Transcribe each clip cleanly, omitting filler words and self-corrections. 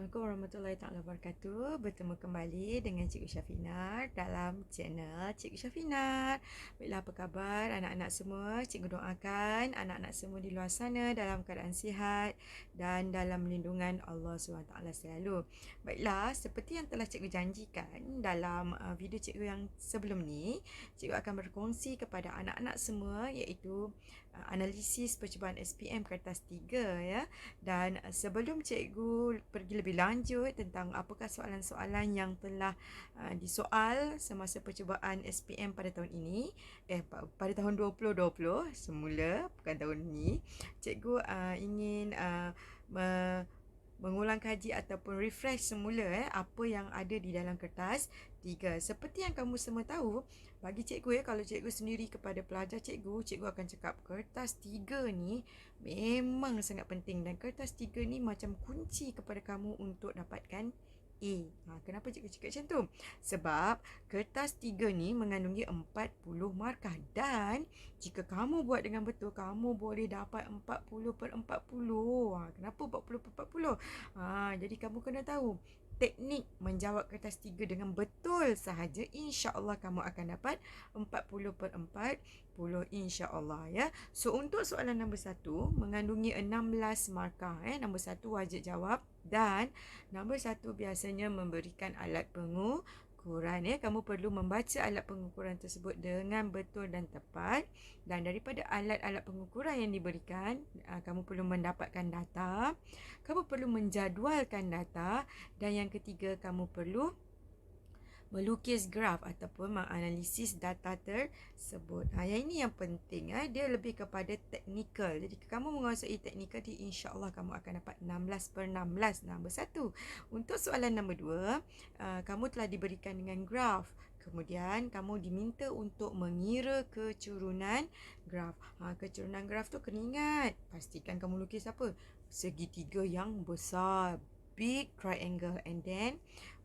Assalamualaikum warahmatullahi taala wabarakatuh. Bertemu kembali dengan Cikgu Syafinar dalam channel Cikgu Syafinar. Baiklah, apa khabar anak-anak semua? Cikgu doakan anak-anak semua di luar sana dalam keadaan sihat dan dalam lindungan Allah SWT selalu. Baiklah, seperti yang telah Cikgu janjikan dalam video Cikgu yang sebelum ni, Cikgu akan berkongsi kepada anak-anak semua iaitu analisis percubaan SPM kertas 3 ya. Dan sebelum cikgu pergi lebih lanjut tentang apakah soalan-soalan yang telah disoal semasa percubaan SPM pada tahun ini, pada tahun 2020 semula, bukan tahun ini, cikgu ingin mengulang kaji ataupun refresh semula apa yang ada di dalam kertas 3. Seperti yang kamu semua tahu, bagi cikgu kalau cikgu sendiri kepada pelajar cikgu akan cakap kertas 3 ni memang sangat penting dan kertas 3 ni macam kunci kepada kamu untuk dapatkan A. Kenapa cikgu cakap macam tu? Sebab kertas 3 ni mengandungi 40 markah dan jika kamu buat dengan betul, kamu boleh dapat 40/40. Kenapa 40/40? Jadi kamu kena tahu teknik menjawab kertas 3 dengan betul sahaja, insya-Allah kamu akan dapat 40/40 insya-Allah ya. So untuk soalan nombor 1 mengandungi 16 markah Nombor 1 wajib jawab dan nombor 1 biasanya memberikan alat pengukuran Kamu perlu membaca alat pengukuran tersebut dengan betul dan tepat, dan daripada alat-alat pengukuran yang diberikan, kamu perlu mendapatkan data, kamu perlu menjadualkan data, dan yang ketiga kamu perlu melukis graf ataupun menganalisis data tersebut. Yang ini yang penting. Dia lebih kepada teknikal. Jadi kamu menguasai teknikal, insya-Allah kamu akan dapat 16/16 nombor 1. Untuk soalan nombor 2, kamu telah diberikan dengan graf. Kemudian kamu diminta untuk mengira kecurunan graf. Kecurunan graf tu kena ingat. Pastikan kamu lukis apa? Segitiga yang besar. Big triangle. And then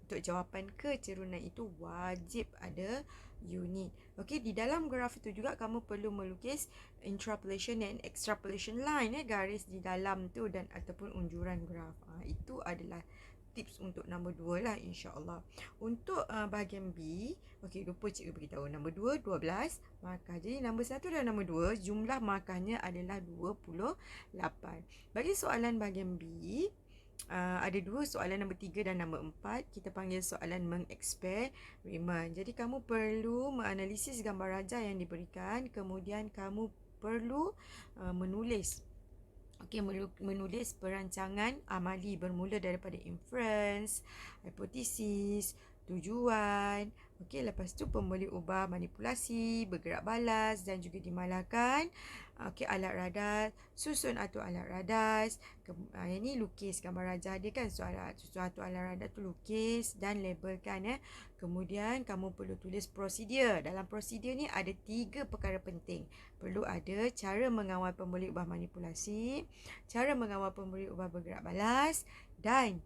untuk jawapan kecurunan itu wajib ada unit. Okey, di dalam graf itu juga kamu perlu melukis interpolation dan extrapolation line garis di dalam tu dan ataupun unjuran graf. Itu adalah tips untuk nombor 2 lah, insya-Allah. Untuk bahagian B, okey, lupa cikgu beritahu. Nombor 2 12 markah. Jadi nombor 1 dan nombor 2 jumlah markahnya adalah 28. Bagi soalan bahagian B, ada 2 soalan, nombor 3 dan nombor 4. Kita panggil soalan mengeksperimen. Jadi kamu perlu menganalisis gambar rajah yang diberikan, kemudian kamu perlu menulis perancangan amali bermula daripada inference, hipotesis, tujuan. Lepas tu pembeli ubah, manipulasi, bergerak balas dan juga dimalahkan. Alat radar, susun atur alat radar. Yang ni lukis gambar rajah dia kan, suatu alat radar tu lukis dan labelkan Kemudian kamu perlu tulis prosedur. Dalam prosedur ni ada 3 perkara penting. Perlu ada cara mengawal pembeli ubah manipulasi, cara mengawal pembeli ubah bergerak balas, dan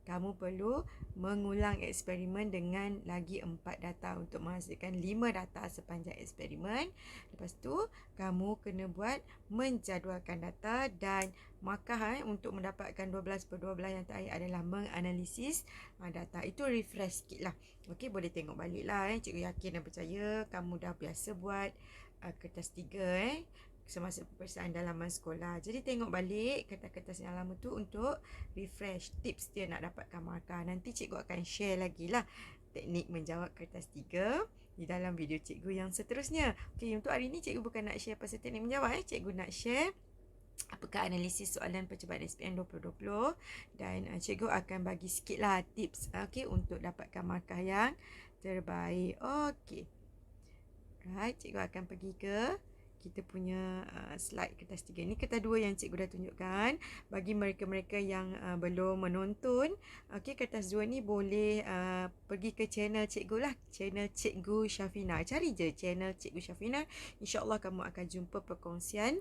kamu perlu mengulang eksperimen dengan lagi 4 data untuk menghasilkan 5 data sepanjang eksperimen. Lepas tu, kamu kena buat menjadualkan data dan markah untuk mendapatkan 12/12 yang terakhir adalah menganalisis data. Itu refresh sikit lah. Boleh tengok balik lah. Cikgu yakin dan percaya kamu dah biasa buat kertas 3 semasa peperiksaan dalaman sekolah. Jadi tengok balik kertas-kertas yang lama tu untuk refresh tips dia nak dapatkan markah. Nanti cikgu akan share lagi lah teknik menjawab kertas 3 di dalam video cikgu yang seterusnya. Untuk hari ni cikgu bukan nak share pasal teknik menjawab. Cikgu nak share apakah analisis soalan percubaan SPM 2020 dan cikgu akan bagi sikit lah tips untuk dapatkan markah yang terbaik. Right, cikgu akan pergi ke kita punya slide kertas 3 ni. Kertas 2 yang cikgu dah tunjukkan. Bagi mereka-mereka yang belum menonton, kertas 2 ni boleh pergi ke channel cikgu lah, channel Cikgu Syafinar. Cari je channel Cikgu Syafinar, insya-Allah kamu akan jumpa perkongsian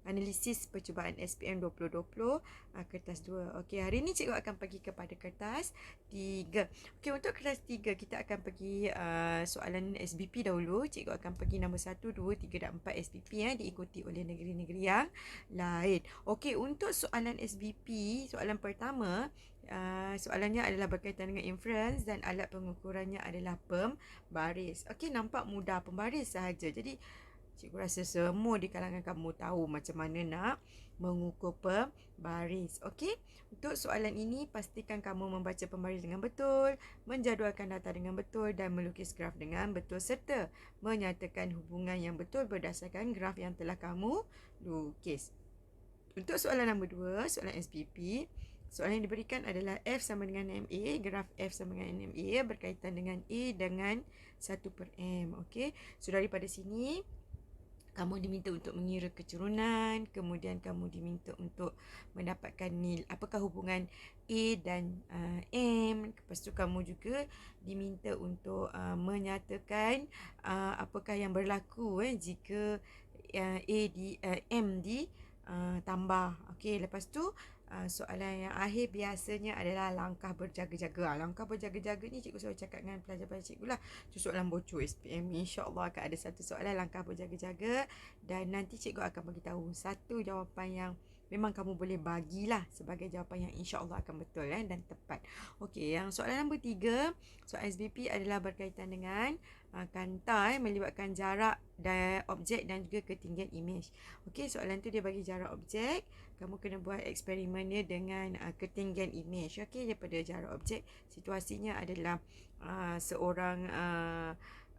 analisis percubaan SPM 2020 kertas 2. Okey, hari ni cikgu akan pergi kepada kertas 3. Okey, untuk kertas 3 kita akan pergi soalan SBP dahulu. Cikgu akan pergi nombor 1, 2, 3 dan 4 SBP diikuti oleh negeri-negeri yang lain. Okey, untuk soalan SBP, soalan pertama soalannya adalah berkaitan dengan inference dan alat pengukurannya adalah pembaris. Okey, nampak mudah, pembaris sahaja. Jadi cikgu rasa semua di kalangan kamu tahu macam mana nak mengukur pembaris. Okey, untuk soalan ini pastikan kamu membaca pembaris dengan betul, menjadualkan data dengan betul dan melukis graf dengan betul serta menyatakan hubungan yang betul berdasarkan graf yang telah kamu lukis. Untuk soalan nombor 2, soalan SPP, soalan yang diberikan adalah F sama dengan MA, graf F sama dengan MA berkaitan dengan A dengan 1/M. Okey, so daripada sini kamu diminta untuk mengira keturunan, kemudian kamu diminta untuk mendapatkan nilai apakah hubungan A dan M. Lepas tu kamu juga diminta untuk menyatakan apakah yang berlaku jika M tambah. Okey, lepas tu soalan yang akhir biasanya adalah langkah berjaga-jaga. Langkah berjaga-jaga ni cikgu selalu cakap dengan pelajar-pelajar cikgu lah. Itu soalan bocor SPM. InsyaAllah akan ada satu soalan langkah berjaga-jaga. Dan nanti cikgu akan beritahu satu jawapan yang memang kamu boleh bagilah sebagai jawapan yang insyaAllah akan betul dan tepat. Okey, yang soalan nombor 3, soalan SBP adalah berkaitan dengan kanta melibatkan jarak dan objek dan juga ketinggian imej. Okey, soalan tu dia bagi jarak objek. Kamu kena buat eksperimennya dengan ketinggian imej. Okey, daripada jarak objek, situasinya adalah seorang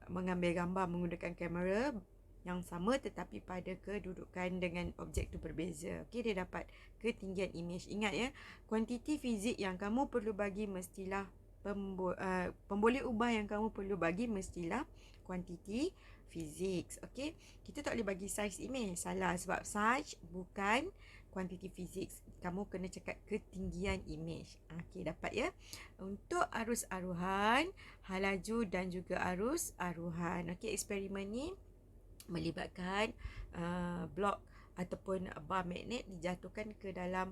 mengambil gambar menggunakan kamera yang sama tetapi pada kedudukan dengan objek tu berbeza. Okey, dia dapat ketinggian imej. Ingat ya, kuantiti fizik yang kamu perlu bagi mestilah pemboleh ubah yang kamu perlu bagi mestilah kuantiti fizik. Okey, kita tak boleh bagi saiz imej. Salah, sebab saiz bukan kuantiti fizik. Kamu kena cakap ketinggian imej. Okey, dapat ya. Untuk arus aruhan, halaju dan juga arus aruhan. Okey, eksperimen ni melibatkan blok ataupun bar magnet dijatuhkan ke dalam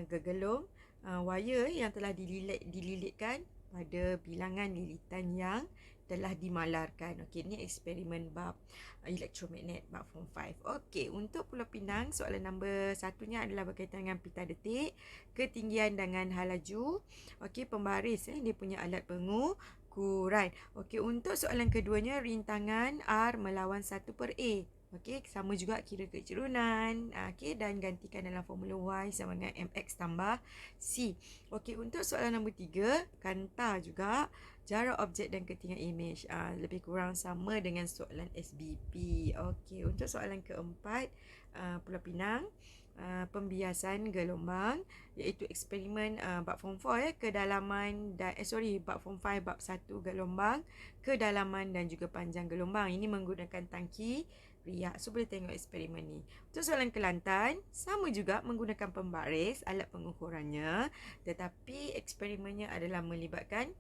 gegelung wire yang telah dililitkan pada bilangan lilitan yang telah dimalarkan. Okey, ni eksperimen bab elektromagnet bab form 5. Okey, untuk Pulau Pinang, soalan nombor 1-nya adalah berkaitan dengan pita detik, ketinggian dengan halaju. Okey, pembaris dia punya alat pengukuran. Okey, untuk soalan keduanya, rintangan R melawan 1/A. Okey, sama juga kira keturunan. Okey, dan gantikan dalam formula Y sama dengan MX tambah C. Okey, untuk soalan nombor 3, kanta juga, jarak objek dan ketinggian imej. Lebih kurang sama dengan soalan SBP. Okey, untuk soalan keempat, Pulau Pinang, pembiasan gelombang, iaitu eksperimen bab form 4 kedalaman dan bab form 5 bab 1 gelombang, kedalaman dan juga panjang gelombang. Ini menggunakan tangki riak. So boleh tengok eksperimen ni. Untuk soalan Kelantan, sama juga menggunakan pembaris alat pengukurannya, tetapi eksperimennya adalah melibatkan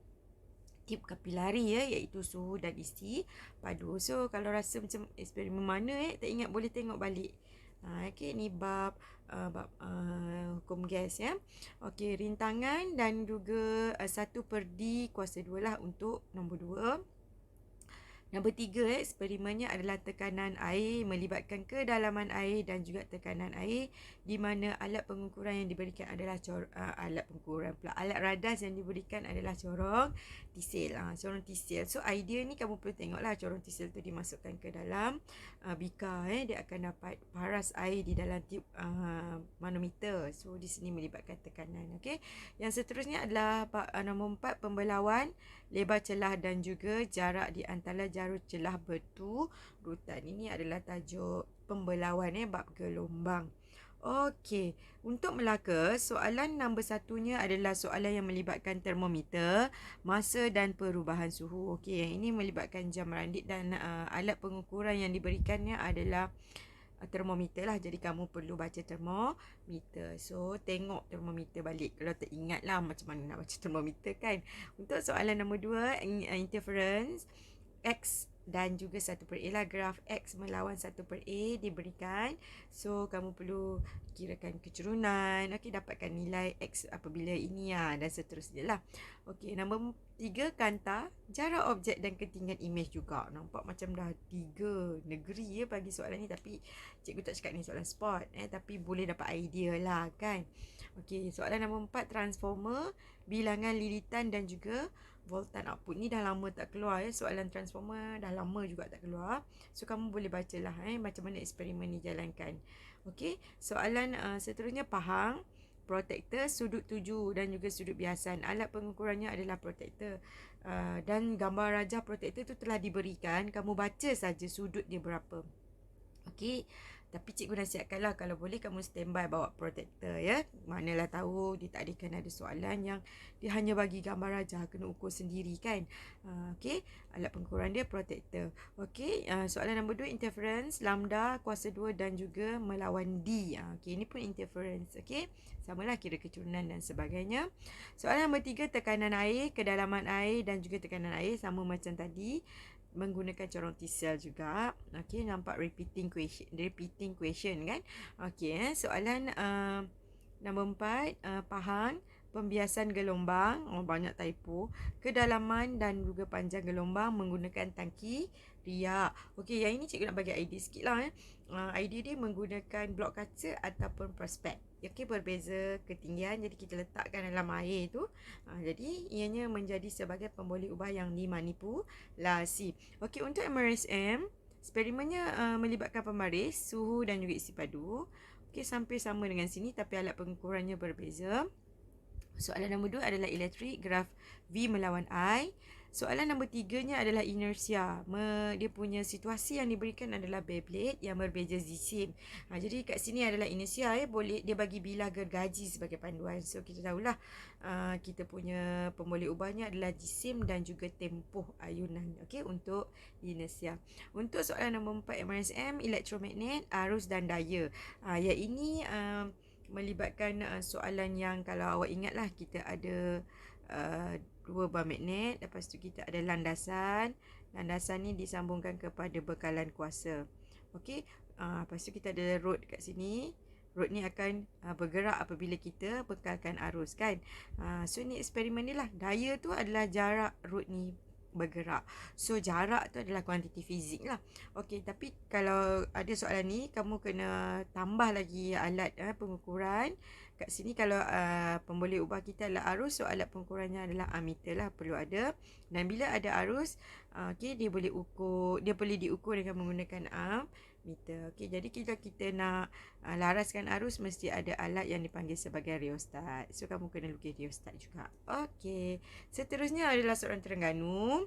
tip kapilari iaitu suhu dan isi padu. So kalau rasa macam eksperimen mana tak ingat, boleh tengok balik. Okey, ni bab hukum gas ya. Okey, rintangan dan juga 1/D kuasa 2 lah untuk nombor 2. Nombor 3, eksperimennya adalah tekanan air melibatkan kedalaman air dan juga tekanan air, di mana alat pengukuran yang diberikan adalah alat radas yang diberikan adalah corong tisil. Corong tisil. So idea ni kamu perlu tengoklah, corong tisil tu dimasukkan ke dalam bika. Dia akan dapat paras air di dalam tube manometer. So di sini melibatkan tekanan. Okey. Yang seterusnya adalah nombor 4, pembelauan lebar celah dan juga jarak di antara jarur celah berturutan. Ini adalah tajuk pembelauan bab gelombang. Okey, untuk Melaka, soalan nombor 1-nya adalah soalan yang melibatkan termometer, masa dan perubahan suhu. Okey, yang ini melibatkan jam randit dan alat pengukuran yang diberikannya adalah termometer lah. Jadi kamu perlu baca termometer. So tengok termometer balik kalau tak ingat lah macam mana nak baca termometer kan. Untuk soalan nombor 2, interference, X dan juga 1/A lah. Graf X melawan 1/A diberikan. So, kamu perlu kirakan kecurunan. Okey, dapatkan nilai X apabila ini dan seterusnya lah. Okey, nombor 3, kanta jarak objek dan ketinggian imej juga. Nampak macam dah 3 negeri bagi soalan ni, tapi cikgu tak cakap ni soalan sport. Tapi boleh dapat idea lah kan. Okey, soalan nombor 4, transformer, bilangan lilitan dan juga voltan output. Ni dah lama tak keluar soalan transformer dah lama juga tak keluar. So kamu boleh bacalah macam mana eksperimen ni jalankan. Okey, soalan seterusnya, pahang, protektor, sudut tuju dan juga sudut biasan. Alat pengukurannya adalah protektor. Dan gambar rajah protektor tu telah diberikan, kamu baca saja sudut dia berapa. Okey. Tapi cikgu nasihatkanlah kalau boleh kamu standby bawa protektor ya. Manalah tahu dia tak akan ada soalan yang dia hanya bagi gambar rajah, kena ukur sendiri kan. Okey, alat pengukuran dia protektor. Okey, soalan nombor 2, interference, lambda, kuasa 2 dan juga melawan D. Okey, ini pun interference. Okey, samalah kira kecurunan dan sebagainya. Soalan nombor 3, tekanan air, kedalaman air dan juga tekanan air, sama macam tadi, menggunakan corong T-cell juga. Okey, nampak repeating question kan. Okey, soalan nombor 4, pahang, pembiasan gelombang, banyak typo, kedalaman dan juga panjang gelombang menggunakan tangki riak. Okey, yang ini cikgu nak bagi idea sikit lah. Idea dia menggunakan blok kaca ataupun prospek. Okey, berbeza ketinggian, jadi kita letakkan dalam air tu. Jadi ianya menjadi sebagai pemboleh ubah yang dimanipulasi. Okey, untuk MRSM, eksperimennya melibatkan pembaris, suhu dan juga isi padu. Okey, sampai sama dengan sini tapi alat pengukurannya berbeza. Soalan nombor 2 adalah elektrik, graf V melawan I. Soalan nombor 3-nya adalah inersia. Dia punya situasi yang diberikan adalah Beyblade yang berbeza jisim. Jadi kat sini adalah inersia boleh dia bagi bilah gergaji sebagai panduan. So kita tahulah kita punya pemboleh ubahnya adalah jisim dan juga tempoh ayunan. Okey, untuk inersia. Untuk soalan nombor 4 MRSM, elektromagnet, arus dan daya. Yang ini melibatkan soalan yang kalau awak ingatlah, kita ada 2 bar magnet, lepas tu kita ada landasan. Landasan ni disambungkan kepada bekalan kuasa. Okey, lepas tu kita ada rod kat sini. Rod ni akan bergerak apabila kita bekalkan arus kan. So ni eksperimen ni lah. Daya tu adalah jarak rod ni bergerak. So jarak tu adalah kuantiti fizik lah. Okey, tapi kalau ada soalan ni, kamu kena tambah lagi alat pengukuran. Kat sini kalau pemboleh ubah kita adalah arus, so alat pengukurannya adalah ammeter lah, perlu ada. Dan bila ada arus, dia boleh diukur dengan menggunakan ammeter. Okey, jadi kita nak laraskan arus, mesti ada alat yang dipanggil sebagai rheostat. So kamu kena lukis rheostat juga. Okey, seterusnya adalah soalan Terengganu.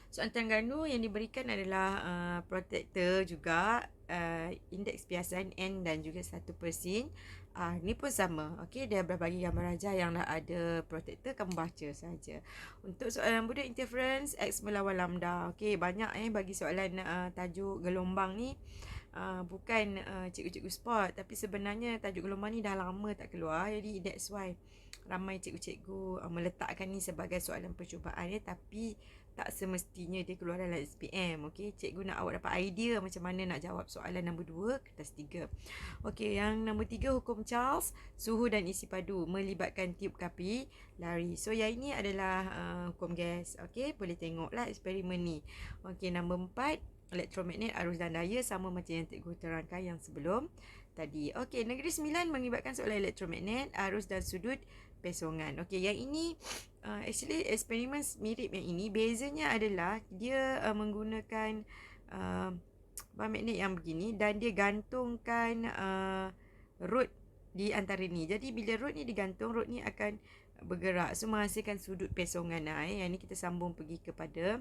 Soalan Terengganu yang diberikan adalah protektor juga, indeks biasan N dan juga 1%. Ni pun sama. Okey, dia berbagi gambar rajah yang dah ada protektor, kamu baca saja. Untuk soalan nombor 2, interference, X melawan lambda. Okey, banyak bagi soalan tajuk gelombang ni. Bukan cikgu-cikgu sport, tapi sebenarnya tajuk gelombang ni dah lama tak keluar. Jadi that's why ramai cikgu-cikgu meletakkan ni sebagai soalan percubaan tapi tak semestinya dia keluar dalam SPM. Okey, cikgu nak awak dapat idea macam mana nak jawab soalan nombor 2 kertas 3. Okey, yang nombor 3, hukum Charles, suhu dan isi padu melibatkan tiub kapilari. So yang ini adalah hukum gas. Okey, boleh tengoklah eksperimen ni. Okey, nombor 4, elektromagnet, arus dan daya, sama macam yang cikgu terangkan yang sebelum tadi. Okey, negeri 9 melibatkan soalan elektromagnet, arus dan sudut pesongan. Okey, yang ini actually eksperimen mirip yang ini. Bezanya adalah dia menggunakan bar magnet yang begini dan dia gantungkan rod di antara ni. Jadi bila rod ni digantung, rod ni akan bergerak, so menghasilkan sudut pesongan. Yang ni kita sambung pergi kepada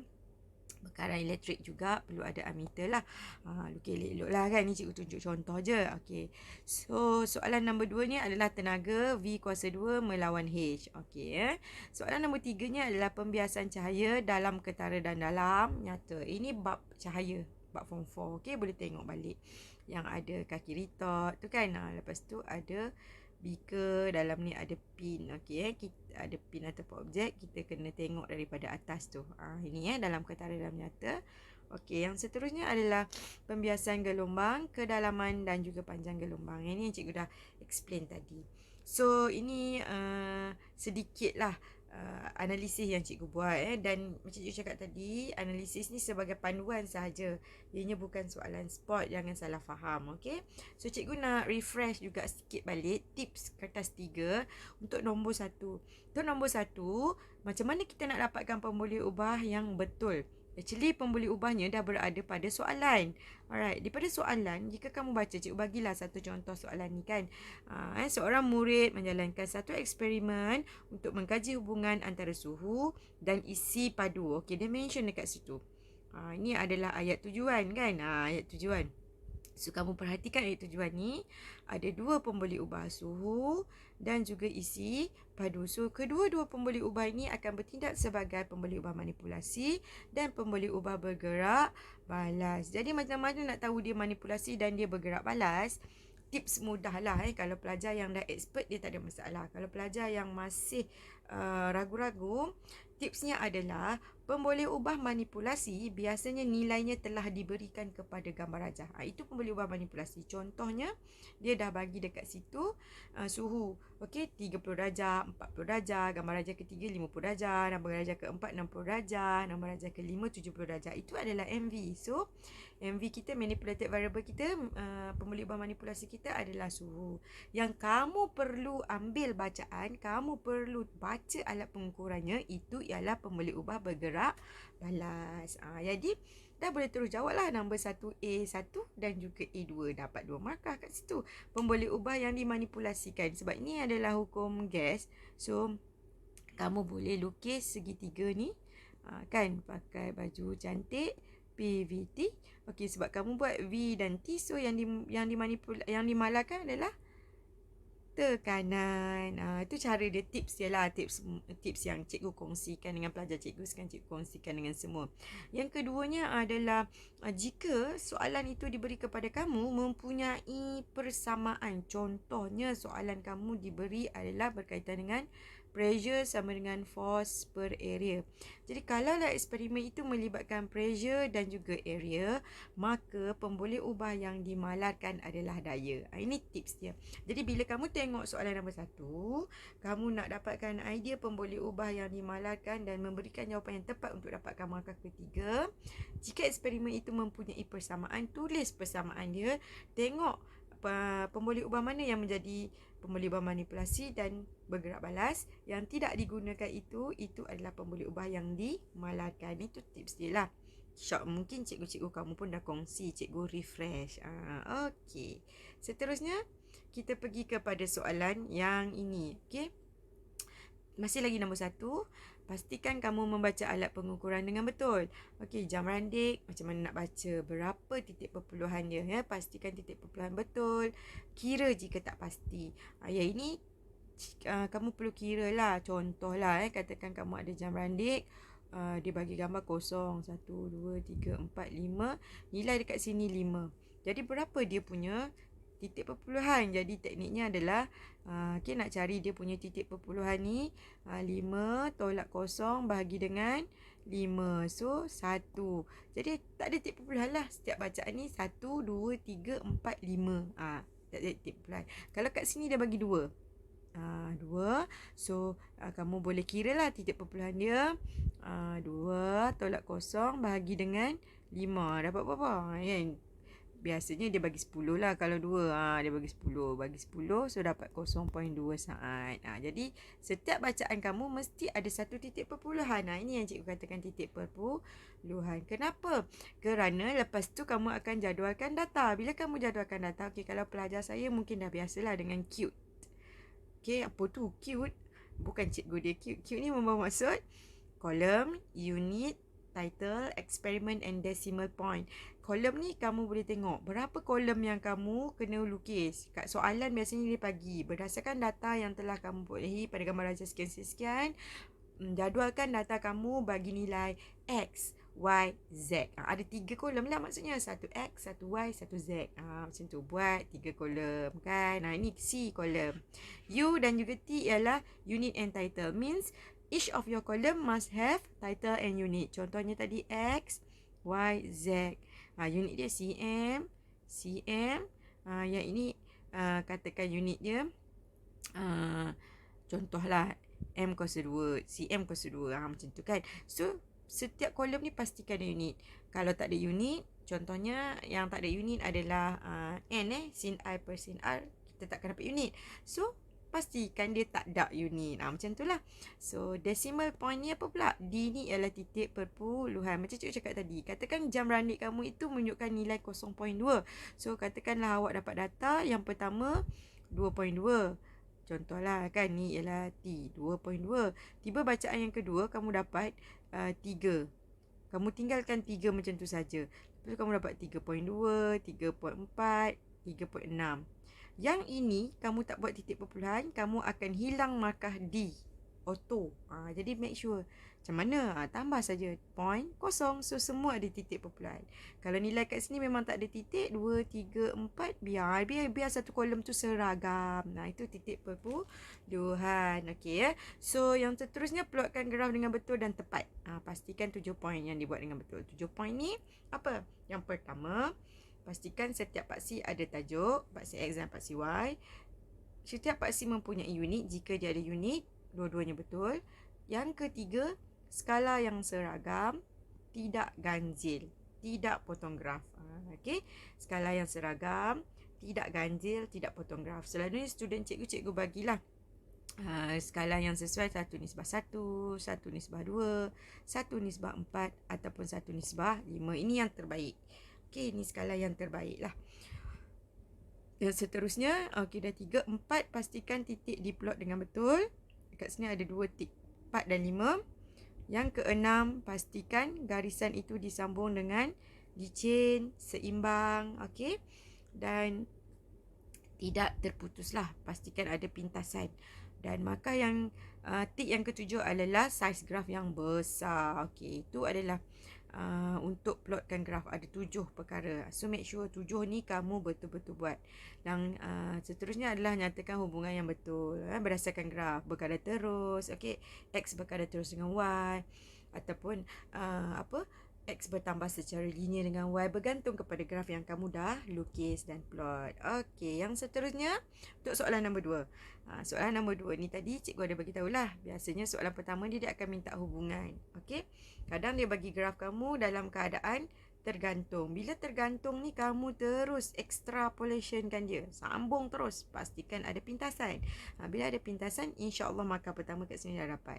bekalan elektrik juga, perlu ada ammeter lah. Lukis elok-elok lah kan. Ni cikgu tunjuk contoh je. Okey, so soalan nombor 2 ni adalah tenaga V kuasa 2 melawan H. Okey, soalan nombor 3 ni adalah pembiasan cahaya dalam ketara dan dalam nyata. Ini bab cahaya, bab form 4. Okey, boleh tengok balik yang ada kaki retort tu kan. Lepas tu ada beaker, dalam ni ada pin. Okey, kita ada pin ataupun objek, kita kena tengok daripada atas tu. Ini dalam ketara dalam nyata. Okey, yang seterusnya adalah pembiasan gelombang, kedalaman dan juga panjang gelombang. Ini yang cikgu dah explain tadi. So, ini sedikitlah analisis yang cikgu buat dan macam cikgu cakap tadi, analisis ni sebagai panduan sahaja. Ianya bukan soalan spot, jangan salah faham. Okey. So cikgu nak refresh juga sikit balik tips kertas 3 untuk nombor 1. Untuk nombor 1, macam mana kita nak dapatkan pemboleh ubah yang betul? Actually, pemboleh ubahnya dah berada pada soalan. Alright, daripada soalan, jika kamu baca, cikgu bagilah satu contoh soalan ni kan. Seorang murid menjalankan satu eksperimen untuk mengkaji hubungan antara suhu dan isi padu. Okey, dia mention dekat situ. Ini adalah ayat tujuan kan? Ayat tujuan. So, kamu perhatikan ayat tujuan ni. Ada dua pemboleh ubah, suhu dan juga isi padu. So, kedua-dua pemboleh ubah ini akan bertindak sebagai pemboleh ubah manipulasi dan pemboleh ubah bergerak balas. Jadi, macam mana nak tahu dia manipulasi dan dia bergerak balas? Tips mudah lah. Kalau pelajar yang dah expert, dia tak ada masalah. Kalau pelajar yang masih ragu-ragu, tipsnya adalah pemboleh ubah manipulasi biasanya nilainya telah diberikan kepada gambar rajah. Itu pemboleh ubah manipulasi. Contohnya, dia dah bagi dekat situ suhu. Okey, 30 darjah, 40 darjah, gambar rajah ketiga 50 darjah, gambar rajah keempat 60 darjah, gambar rajah kelima 70 darjah. Itu adalah MV. So, MV kita, manipulated variable kita, pemboleh ubah manipulasi kita adalah suhu. Yang kamu perlu ambil bacaan, kamu perlu baca alat pengukurannya, itu ialah pemboleh ubah bergerak balas. Jadi dah boleh terus jawab lah nombor 1A1 dan juga A2. Dapat 2 markah kat situ. Pemboleh ubah yang dimanipulasikan. Sebab ini adalah hukum gas. So, kamu boleh lukis segitiga ni. Kan, pakai baju cantik. PVT. Okey, sebab kamu buat V dan T. So, yang dimalarkan adalah tekanan. Itu cara dia, tips dia lah. Tips yang cikgu kongsikan dengan pelajar cikgu. Sekarang cikgu kongsikan dengan semua. Yang keduanya adalah jika soalan itu diberi kepada kamu mempunyai persamaan. Contohnya soalan kamu diberi adalah berkaitan dengan pressure sama dengan force per area. Jadi kalaulah eksperimen itu melibatkan pressure dan juga area, maka pemboleh ubah yang dimalarkan adalah daya. Ini tips dia. Jadi bila kamu tengok soalan nombor 1, kamu nak dapatkan idea pemboleh ubah yang dimalarkan dan memberikan jawapan yang tepat untuk dapatkan markah ketiga. Jika eksperimen itu mempunyai persamaan, tulis persamaan dia. Tengok pemboleh ubah mana yang menjadi pemboleh ubah manipulasi dan bergerak balas. Yang tidak digunakan itu adalah pemboleh ubah yang dimalarkan. Itu tips dia lah. Mungkin cikgu-cikgu kamu pun dah kongsi, cikgu refresh. Okey. Seterusnya, kita pergi kepada soalan yang ini. Okey. Masih lagi nombor 1. Pastikan kamu membaca alat pengukuran dengan betul. Okey, jam randik, macam mana nak baca, berapa titik perpuluhan dia. Pastikan titik perpuluhan betul. Kira jika tak pasti. Yang ini kamu perlu kira lah. Contoh lah, katakan kamu ada jam randik. Dia bagi gambar kosong. 1, 2, 3, 4, 5. Nilai dekat sini 5. Jadi berapa dia punya titik perpuluhan? Jadi tekniknya adalah nak cari dia punya titik perpuluhan ni. 5 tolak kosong bahagi dengan 5. So 1. Jadi tak ada titik perpuluhan lah. Setiap bacaan ni 1, 2, 3, 4, 5. Tak ada titik perpuluhan. Kalau kat sini dia bagi 2. 2. So kamu boleh kira lah titik perpuluhan dia. 2 tolak kosong bahagi dengan 5. Dapat berapa? Biasanya dia bagi 10 lah. Kalau 2, dia bagi 10. Bagi 10, so dapat 0.2 saat. Jadi, setiap bacaan kamu mesti ada satu titik perpuluhan. Ini yang cikgu katakan titik perpuluhan. Kenapa? Kerana lepas tu kamu akan jadualkan data. Bila kamu jadualkan data, kalau pelajar saya mungkin dah biasalah dengan cute. Apa tu cute? Bukan cikgu dia cute. Cute ni membawa maksud kolom, unit, title, experiment and decimal point. Kolom ni kamu boleh tengok berapa kolom yang kamu kena lukis. Kat soalan biasanya dia bagi berdasarkan data yang telah kamu perolehi pada gambar rajah sekian-sekian. Jadualkan data kamu bagi nilai X, Y, Z. Ada 3 kolom lah maksudnya. 1X, 1Y, 1Z. Macam tu. Buat 3 kolom kan. Ini C kolom. U dan juga T ialah unit and title. Means each of your column must have title and unit. Contohnya tadi X, Y, Z. Unit dia cm, cm. Yang ini katakan unit dia contohlah M kuasa 2, cm kuasa 2, macam tu kan. So setiap kolom ni pastikan ada unit. Kalau tak ada unit, contohnya yang tak ada unit adalah N sin I per sin R, kita takkan dapat unit. So pastikan dia tak ada unit. Macam tu lah. So decimal point ni apa pula? D ni ialah titik perpuluhan. Macam cikgu cakap tadi, katakan jam randik kamu itu menunjukkan nilai 0.2. So katakanlah awak dapat data yang pertama 2.2. Contohlah kan, ni ialah T 2.2. Tiba bacaan yang kedua kamu dapat 3. Kamu tinggalkan 3 macam tu saja. Lepas tu kamu dapat 3.2, 3.4, 3.6. Yang ini kamu tak buat titik perpuluhan, kamu akan hilang markah D auto. Jadi make sure macam mana, tambah saja point kosong. So semua ada titik perpuluhan. Kalau nilai kat sini memang tak ada titik, 2, 3, 4, biar satu kolom tu seragam. Itu titik perpuluhan. Okey ya. So yang seterusnya, plotkan graf dengan betul dan tepat. Pastikan 7 point yang dibuat dengan betul. 7 point ni apa? Yang pertama, pastikan setiap paksi ada tajuk, paksi X dan paksi Y. Setiap paksi mempunyai unit. Jika dia ada unit, dua-duanya betul. Yang ketiga, skala yang seragam, tidak ganjil, tidak potong graf. Okey, skala yang seragam, tidak ganjil, tidak potong graf. Selalunya student cikgu bagilah skala yang sesuai 1:1, 1:2, 1:4 ataupun 1:5. Ini yang terbaik. Okey, ini skala yang terbaik lah. Yang seterusnya, okey, dah 3, 4, pastikan titik diplot dengan betul. Dekat sini ada 2 tik, 4 dan 5. Yang keenam, pastikan garisan itu disambung dengan licin, seimbang, okey, dan tidak terputuslah. Pastikan ada pintasan. Dan markah yang tik yang ketujuh adalah saiz graf yang besar. Okey, itu adalah untuk plotkan graf. Ada 7 perkara. So make sure 7 ni kamu betul-betul buat. Dan seterusnya adalah nyatakan hubungan yang betul berdasarkan graf berkadar terus. Okey, X berkadar terus dengan Y, ataupun X bertambah secara linear dengan Y bergantung kepada graf yang kamu dah lukis dan plot. Okey, yang seterusnya untuk soalan nombor 2. Soalan nombor 2 ni tadi cikgu ada bagi tahulah. Biasanya soalan pertama dia akan minta hubungan. Okey. Kadang dia bagi graf kamu dalam keadaan tergantung. Bila tergantung ni, kamu terus extrapolationkan dia. Sambung terus. Pastikan ada pintasan. Bila ada pintasan, insya-Allah markah pertama kat sini dah dapat.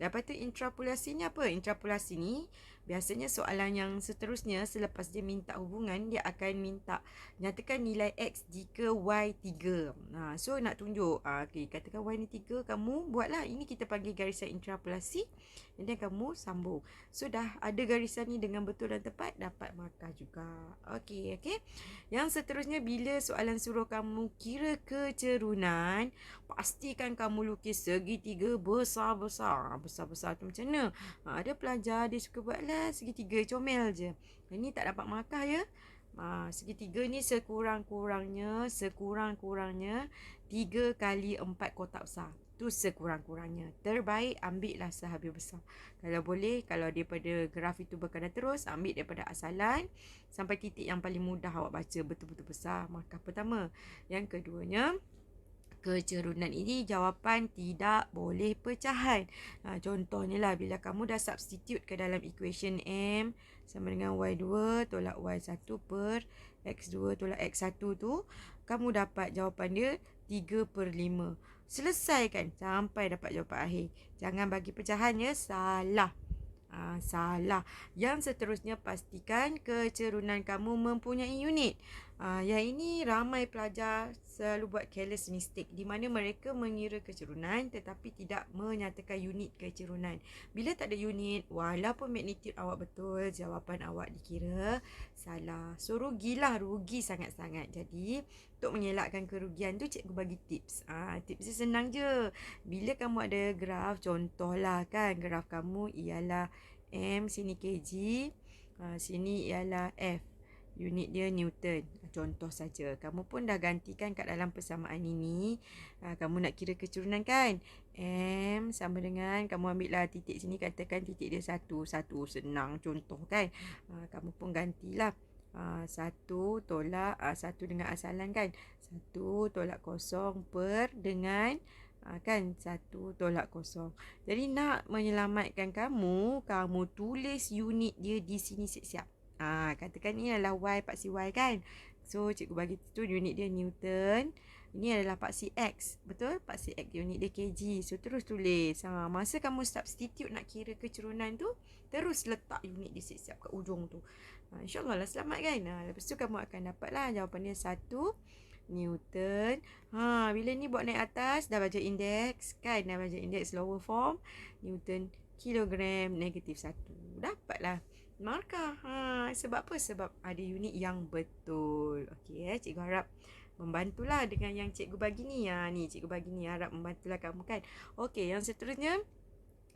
Lepas tu intrapolasi ni apa? Intrapolasi ni biasanya soalan yang seterusnya selepas dia minta hubungan, dia akan minta nyatakan nilai X jika Y 3. So nak tunjuk, okay, katakan Y ni 3, kamu buatlah. Ini kita panggil garisan intrapolasi. Dan kamu sambung. So dah ada garisan ni dengan betul dan tepat, dapat markah juga. Okey. Yang seterusnya, bila soalan suruh kamu kira kecerunan, pastikan kamu lukis segitiga besar-besar. Besar-besar tu macam mana? Ada pelajar dia suka buatlah segitiga comel je. Ini tak dapat markah ya. Segitiga ni sekurang-kurangnya 3 kali 4 kotak besar. Tu sekurang-kurangnya. Terbaik ambillah sehabis besar. Kalau boleh, kalau daripada graf itu berkadar terus, ambil daripada asalan sampai titik yang paling mudah awak baca betul-betul besar. Markah pertama. Yang keduanya, kecerunan ini jawapan tidak boleh pecahan. Contohnya lah, bila kamu dah substitute ke dalam equation M sama dengan Y2 tolak Y1 per X2 tolak X1 tu, kamu dapat jawapan dia 3/5. Selesaikan sampai dapat jawapan akhir. Jangan bagi pecahan ya, salah. Salah. Yang seterusnya, pastikan kecerunan kamu mempunyai unit. Yang ini ramai pelajar selalu buat careless mistake, di mana mereka mengira kecerunan tetapi tidak menyatakan unit kecerunan. Bila tak ada unit, walaupun magnitude awak betul, jawapan awak dikira salah. So rugilah, rugi sangat-sangat. Jadi untuk mengelakkan kerugian tu, cikgu bagi tips. Tips dia senang je. Bila kamu ada graf, contohlah kan, graf kamu ialah M, sini kg, sini ialah F. unit dia Newton. Contoh saja. Kamu pun dah gantikan kat dalam persamaan ini. Kamu nak kira kecurunan kan? M sama dengan, kamu ambil lah titik sini, katakan titik dia 1. 1 senang contoh kan? Kamu pun gantilah. 1 tolak 1 dengan asalan kan? 1 tolak kosong per dengan kan 1 tolak kosong. Jadi nak menyelamatkan kamu tulis unit dia di sini siap-siap. Katakan ini adalah Y, paksi Y kan. So cikgu bagi tu unit dia Newton. Ini adalah paksi X. Betul? Paksi X unit dia kg. So terus tulis. Masa kamu substitute nak kira kecurunan tu, terus letak unit dia siap-siap kat ujung tu. InsyaAllah lah selamat kan. Lepas tu kamu akan dapat lah jawapan dia 1 Newton. Bila ni buat naik atas, dah baca indeks kan. Dah baca indeks lower form. Newton kilogram negatif 1. Dapatlah markah. Sebab apa? Sebab ada unit yang betul. Okey, cikgu harap membantulah dengan yang cikgu bagi ni. Ni cikgu bagi ni, harap membantulah kamu kan. Okey, yang seterusnya,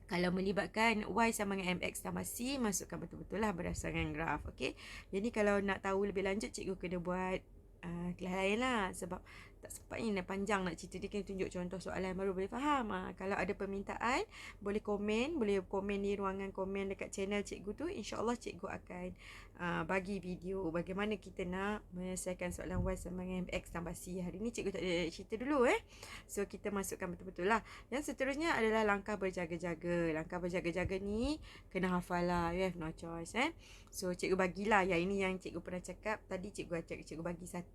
kalau melibatkan Y sama dengan MX tambah C, masukkan betul-betul lah berdasarkan graf. Okey. Jadi kalau nak tahu lebih lanjut, cikgu kena buat kelas lain lah. Sebab tak sempat ni panjang nak cerita. Dia kena tunjuk contoh soalan baru boleh faham. Kalau ada permintaan, boleh komen di ruangan komen dekat channel cikgu tu. InsyaAllah cikgu akan bagi video bagaimana kita nak menyelesaikan soalan Y sama dengan MX tambah C. Hari ni cikgu tak ada cerita dulu So kita masukkan betul-betul lah. Yang seterusnya adalah langkah berjaga-jaga. Langkah berjaga-jaga ni kena hafal lah. You have no choice So cikgu bagilah. Yang ini yang cikgu pernah cakap tadi. Cikgu bagi 1.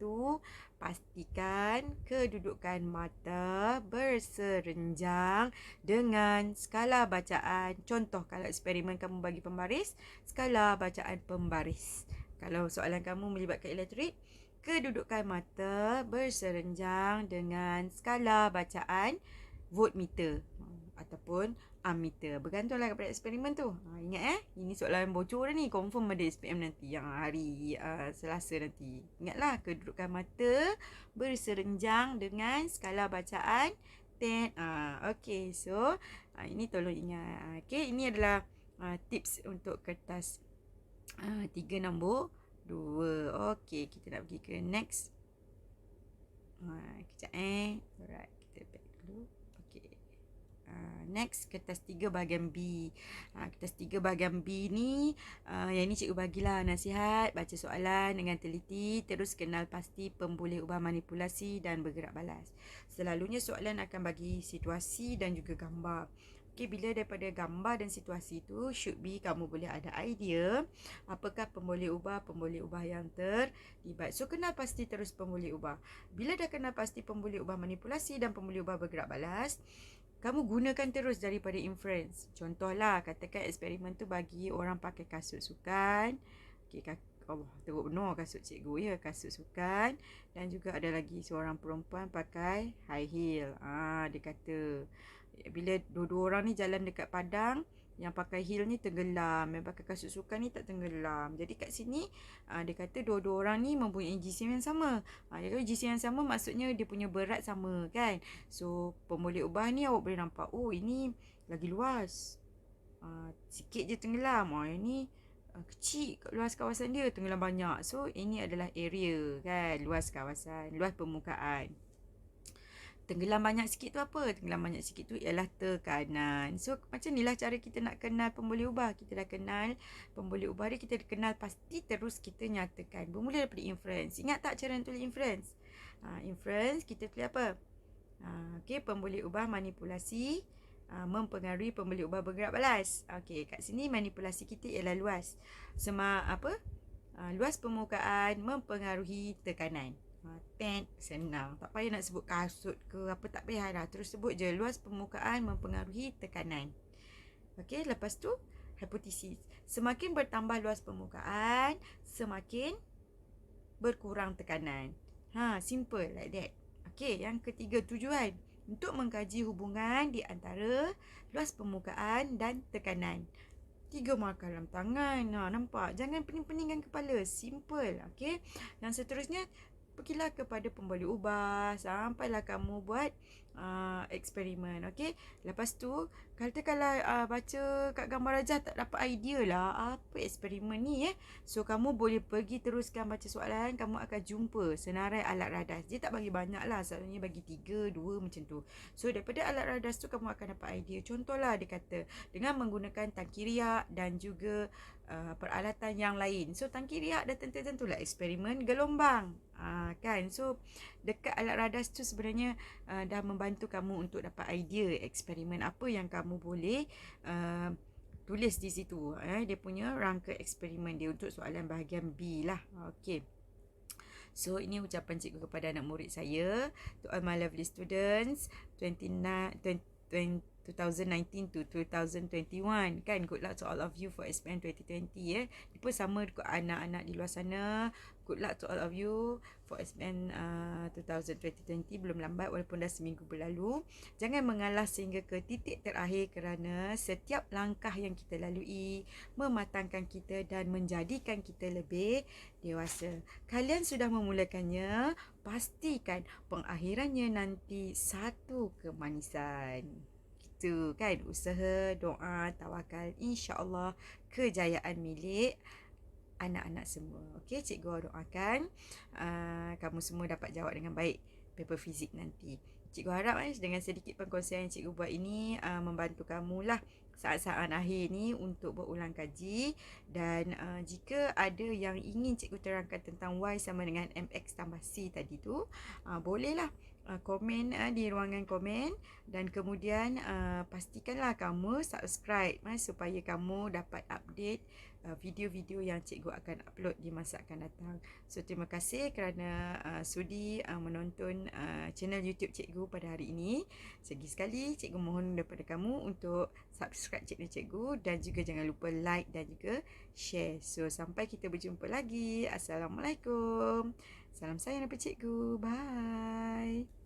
Pastikan kedudukan mata berserenjang dengan skala bacaan. Contoh kalau eksperimen kamu bagi pembaris, skala bacaan pembaris. Kalau soalan kamu melibatkan elektrik, kedudukan mata berserenjang dengan skala bacaan voltmeter ataupun ammeter. Bergantunglah kepada eksperimen tu. Ingat ini soalan bocor dah ni. Confirm ada SPM nanti yang hari Selasa nanti. Ingatlah kedudukan mata berserenjang dengan skala bacaan 10. Okey, so ini tolong ingat. Okey, ini adalah tips untuk kertas 3 nombor 2. Okey, kita nak pergi ke next. Kejap Alright, kita back dulu. Okey. Next, kertas 3 bahagian B. Kertas 3 bahagian B ni, yang ni cikgu bagilah nasihat. Baca soalan dengan teliti. Terus kenal pasti pemboleh ubah manipulasi dan bergerak balas. Selalunya soalan akan bagi situasi dan juga gambar. Okay, bila daripada gambar dan situasi tu, should be kamu boleh ada idea apakah pemboleh ubah yang terlibat. So, kenal pasti terus pemboleh ubah. Bila dah kenal pasti pemboleh ubah manipulasi dan pemboleh ubah bergerak balas, kamu gunakan terus daripada inference. Contohlah, katakan eksperimen tu bagi orang pakai kasut sukan. Okay, Allah, teruk benar kasut cikgu ya, kasut sukan. Dan juga ada lagi seorang perempuan pakai high heel. Dia kata bila dua-dua orang ni jalan dekat padang, yang pakai heel ni tenggelam, yang pakai kasut sukan ni tak tenggelam. Jadi kat sini dia kata dua-dua orang ni mempunyai jisim yang sama. Kalau jisim yang sama maksudnya dia punya berat sama kan. So pemboleh ubah ni awak boleh nampak, oh ini lagi luas, sikit je tenggelam. Ini kecil, luas kawasan dia, tenggelam banyak. So ini adalah area kan, luas kawasan, luas permukaan. Tenggelam banyak sikit tu apa? Tenggelam banyak sikit tu ialah tekanan. So macam inilah cara kita nak kenal pemboleh ubah. Kita dah kenal pemboleh ubah dia, kita kenal pasti, terus kita nyatakan. Bermula daripada inference. Ingat tak cara nak tulis inference? Inference kita tulis apa? Okey, pemboleh ubah manipulasi mempengaruhi pemboleh ubah bergerak balas. Okey, kat sini manipulasi kita ialah luas. Luas permukaan mempengaruhi tekanan. Senang. Tak payah nak sebut kasut ke apa, tak payah dah. Terus sebut je luas permukaan mempengaruhi tekanan. Okey, lepas tu hipotesis. Semakin bertambah luas permukaan, semakin berkurang tekanan. Simple like that. Okey, yang ketiga, tujuan untuk mengkaji hubungan di antara luas permukaan dan tekanan. 3 markah dalam tangan. Nampak? Jangan pening-peningkan kepala. Simple. Okey. Yang seterusnya, pergilah kepada pemboleh ubah sampailah kamu buat eksperimen. Okey. Lepas tu kalau baca kat gambar rajah tak dapat idea lah apa eksperimen ni So kamu boleh pergi teruskan baca soalan, kamu akan jumpa senarai alat radas. Dia tak bagi banyak lah, selalunya bagi 3, 2 macam tu. So daripada alat radas tu kamu akan dapat idea. Contohlah dia kata dengan menggunakan tangki riak dan juga peralatan yang lain. So tangki riak dah tentu-tentulah eksperimen gelombang. Kan. So dekat alat radas tu sebenarnya dah membantu kamu untuk dapat idea eksperimen apa yang kamu boleh tulis di situ. Dia punya rangka eksperimen dia untuk soalan bahagian B lah. Okey. So ini ucapan cikgu kepada anak murid saya. To all my lovely students, 2019 to 2021 kan. Good luck to all of you for SPM 2020 Dia pun sama dekat anak-anak di luar sana. Good luck to all of you for SPM 2020. Belum lambat walaupun dah seminggu berlalu. Jangan mengalah sehingga ke titik terakhir kerana setiap langkah yang kita lalui mematangkan kita dan menjadikan kita lebih dewasa. Kalian sudah memulakannya, pastikan pengakhirannya nanti satu kemanisan. Gitu kan, usaha, doa, tawakal, insya-Allah kejayaan milik anak-anak semua. Okey, cikgu doakan kamu semua dapat jawab dengan baik paper fizik nanti. Cikgu harap dengan sedikit perkongsian yang cikgu buat ini membantu kamu lah saat-saat akhir ni untuk berulang kaji. Dan jika ada yang ingin cikgu terangkan tentang Y sama dengan MX tambah C tadi tu, bolehlah komen di ruangan komen. Dan kemudian pastikanlah kamu subscribe supaya kamu dapat update video-video yang cikgu akan upload di masa akan datang. So terima kasih kerana sudi menonton channel YouTube cikgu pada hari ini. Sekali cikgu mohon daripada kamu untuk subscribe channel cikgu dan juga jangan lupa like dan juga share. So sampai kita berjumpa lagi. Assalamualaikum. Salam sayang daripada cikgu. Bye.